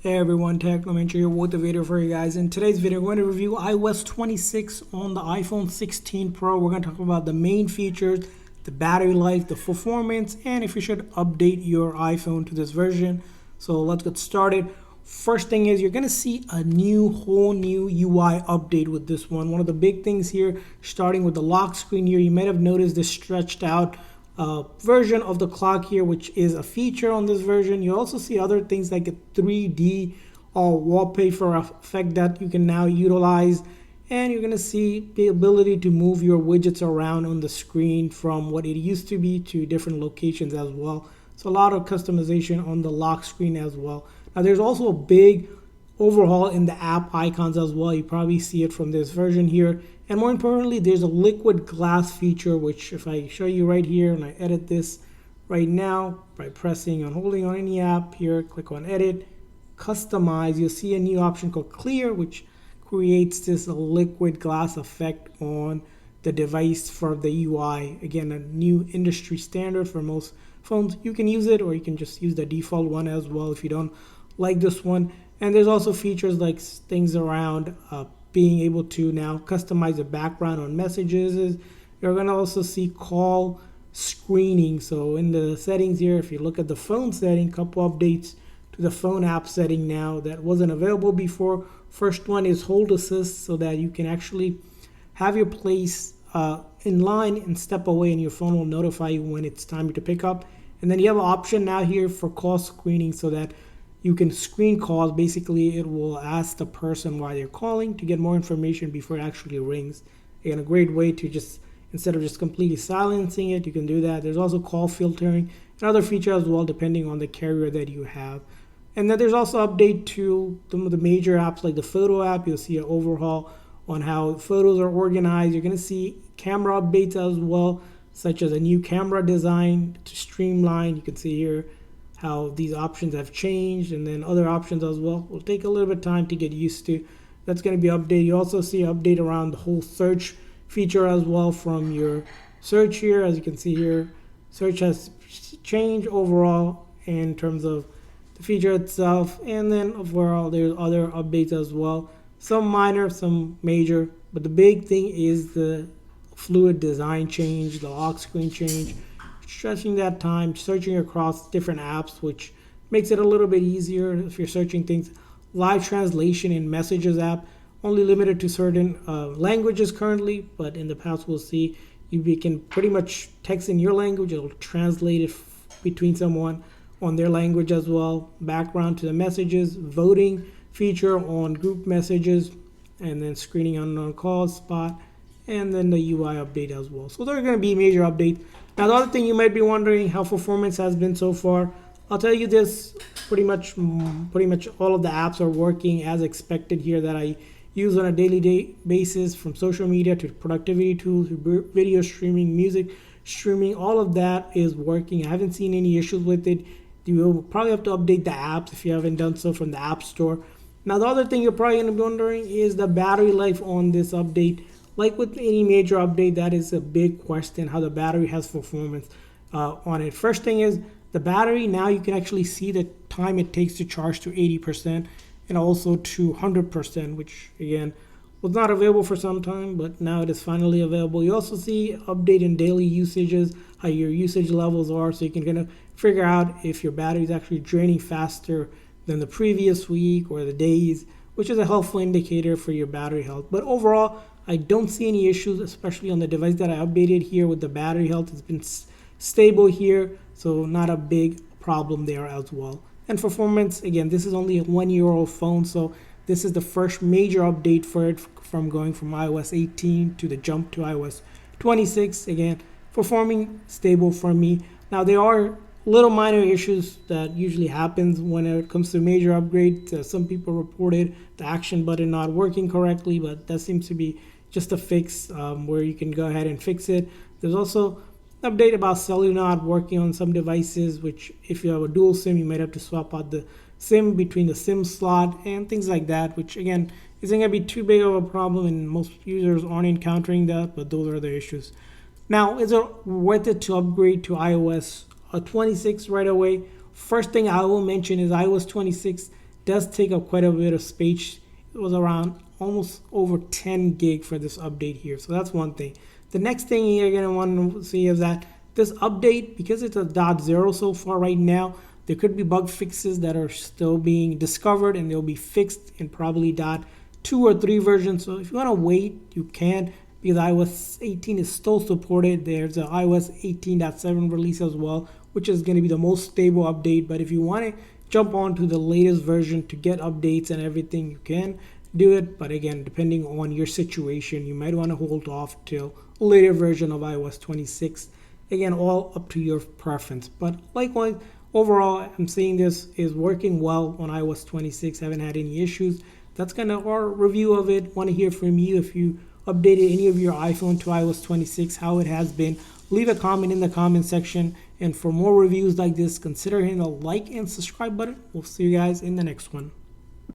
Hey everyone, Technomentary here with a video for you guys. In today's video, we're going to review iOS 26 on the iPhone 16 Pro. We're going to talk about the main features, the battery life, the performance, and if you should update your iPhone to this version. So let's get started. First thing is you're going to see a whole new UI update with this one. One of the big things here, starting with the lock screen here, you might have noticed this stretched out version of the clock here, which is a feature on this version. You also see other things like a 3D or wallpaper effect that you can now utilize, and you're going to see the ability to move your widgets around on the screen from what it used to be to different locations as well. So a lot of customization on the lock screen as well. Now there's also a big overhaul in the app icons as well. You probably see it from this version here. And more importantly, there's a liquid glass feature, which if I show you right here and I edit this right now by pressing and holding on any app here, click on edit, customize, you'll see a new option called clear, which creates this liquid glass effect on the device for the UI. Again, a new industry standard for most phones. You can use it, or you can just use the default one as well if you don't like this one. And there's also features like things around being able to now customize the background on messages. You're going to also see call screening. So in the settings here, if you look at the phone setting, couple updates to the phone app setting now that wasn't available before. First one is hold assist, so that you can actually have your place in line and step away, and your phone will notify you when it's time to pick up. And then you have an option now here for call screening, so that you can screen calls. Basically, it will ask the person why they're calling to get more information before it actually rings. Again, a great way to just, instead of just completely silencing it, you can do that. There's also call filtering and other features as well, depending on the carrier that you have. And then there's also update to some of the major apps like the photo app. You'll see an overhaul on how photos are organized. You're going to see camera updates as well, such as a new camera design to streamline. You can see here how these options have changed, and then other options as well. Will take a little bit of time to get used to. That's going to be updated. You also see an update around the whole search feature as well from your search here. As you can see here, search has changed overall in terms of the feature itself, and then overall there's other updates as well. Some minor, some major, but the big thing is the fluid design change, the lock screen change, stretching that time, searching across different apps, which makes it a little bit easier if you're searching things. Live translation in Messages app, only limited to certain languages currently, but in the past we'll see you can pretty much text in your language, it'll translate it between someone on their language as well. Background to the messages, voting feature on group messages, and then screening unknown calls spot, and then the UI update as well. So there are going to be major updates. Now the other thing you might be wondering, how performance has been so far. I'll tell you this, pretty much all of the apps are working as expected here that I use on a daily basis, from social media to productivity tools, to video streaming, music streaming. All of that is working. I haven't seen any issues with it. You will probably have to update the apps if you haven't done so from the App Store. Now the other thing you're probably going to be wondering is the battery life on this update. Like with any major update, that is a big question, how the battery has performance on it. First thing is the battery. Now you can actually see the time it takes to charge to 80% and also to 100%, which again was not available for some time, but now it is finally available. You also see update in daily usages, how your usage levels are, so you can kind of figure out if your battery is actually draining faster than the previous week or the days, which is a helpful indicator for your battery health. But overall, I don't see any issues, especially on the device that I updated here with the battery health. It's been stable here, so not a big problem there as well. And performance, again, this is only a 1-year-old phone, so this is the first major update for it, from going from iOS 18 to the jump to iOS 26. Again, performing stable for me. Now there are little minor issues that usually happens when it comes to major upgrades. Some people reported the action button not working correctly, but that seems to be just a fix where you can go ahead and fix it. There's also an update about cellular not working on some devices, which if you have a dual SIM, you might have to swap out the SIM between the SIM slot and things like that, which again isn't going to be too big of a problem, and most users aren't encountering that, but those are the issues. Now, is it worth it to upgrade to iOS 26 right away? First thing I will mention is iOS 26 does take up quite a bit of space. It was around almost over 10 gig for this update here. So that's one thing. The next thing you're going to want to see is that this update, because it's a .0 so far right now, there could be bug fixes that are still being discovered, and they'll be fixed in probably .2 or 3 versions. So if you want to wait, you can, because iOS 18 is still supported. There's an iOS 18.7 release as well, which is going to be the most stable update. But if you want to jump on to the latest version to get updates and everything, you can do it. But again, depending on your situation, you might want to hold off till a later version of iOS 26. Again, all up to your preference. But likewise, overall, I'm seeing this is working well on iOS 26. Haven't had any issues. That's kind of our review of it. Want to hear from you if you updated any of your iPhone to iOS 26, how it has been. Leave a comment in the comment section. And for more reviews like this, consider hitting the like and subscribe button. We'll see you guys in the next one.